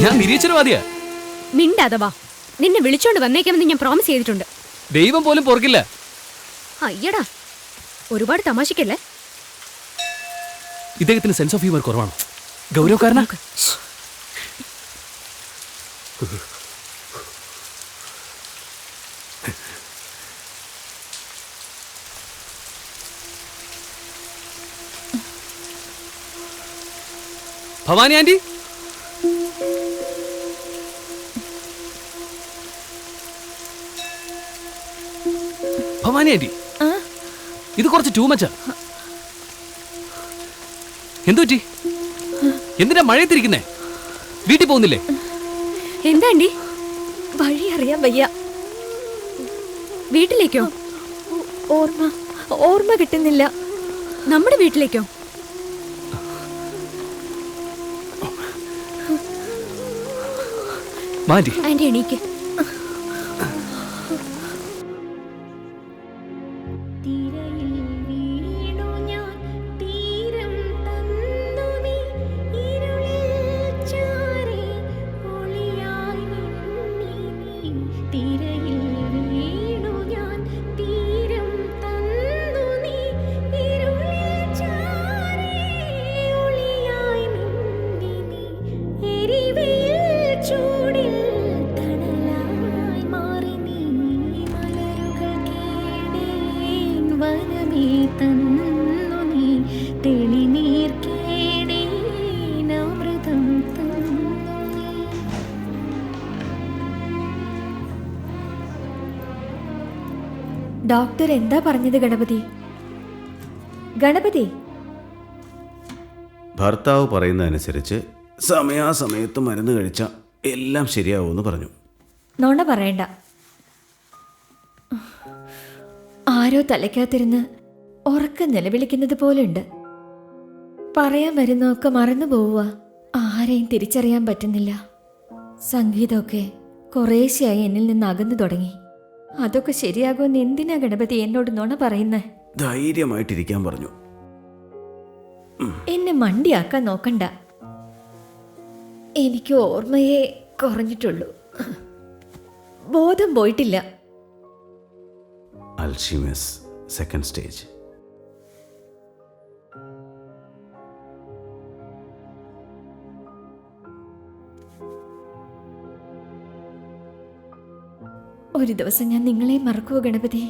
ഞാൻ നിരീശ്വരവാദിയാ. മിണ്ടാതെ വാ. നിന്നെ വിളിച്ചോണ്ട് വന്നേക്കാമെന്ന് ഞാൻ പ്രോമിസ് ചെയ്തിട്ടുണ്ട്. ദൈവം പോലും പൊറുക്കില്ല. അയ്യടാ, ഒരുപാട് തമാശക്കല്ലേ. ഇദ്ദേഹത്തിന് സെൻസ് ഓഫ് ഹ്യൂമർ കുറവാണ്. ഗൗരവക്കാരനാ. ഭവാനി ആന്റി, ഭവാനി ആന്റി, ഇത് കുറച്ച് ടൂ മച്ചാ. എന്തു പറ്റി? എന്തിനാ മഴയത്തിരിക്കുന്നേ? വീട്ടിൽ പോകുന്നില്ലേ? എന്താ ആന്റി? വഴി അറിയാൻ വയ്യ. വീട്ടിലേക്കോ? ഓർമ്മ കിട്ടുന്നില്ല. നമ്മുടെ വീട്ടിലേക്കോ? ആന്റി എണീക്ക്. ഡോക്ടർ എന്താ പറഞ്ഞത് ഗണപതി? ഗണപതി, ഭർത്താവ് പറയുന്നതനുസരിച്ച് സമയാസമയത്ത് മരുന്ന് കഴിച്ചാൽ എല്ലാം ശരിയാവുമെന്ന് പറഞ്ഞു. നോണ പറയണ്ട. ആരോ തലയ്ക്കകത്തിരുന്ന് ഉറക്കം നിലവിളിക്കുന്നത് പോലെയുണ്ട്. പറയാൻ വരുന്നൊക്കെ മറന്നു പോവുക. ആരെയും തിരിച്ചറിയാൻ പറ്റുന്നില്ല. സംഗീതമൊക്കെ കുറേശ്ശെയായി എന്നിൽ നിന്ന് അകന്നു തുടങ്ങി. അതൊക്കെ ശരിയാകുമെന്ന് എന്തിനാ ഗണപതി എന്നോട് നുണ പറയുന്നേ? ധൈര്യമായിട്ടിരിക്കാൻ പറഞ്ഞു. എന്നെ മണ്ടിയാക്കാൻ നോക്കണ്ട. എനിക്ക് ഓർമ്മയെ കുറഞ്ഞിട്ടുള്ളൂ, ബോധം പോയിട്ടില്ല. Alzheimer's second stage. ഒരു ദിവസം ഞാൻ നിങ്ങളെ മറക്കുവോ ഗണപതി?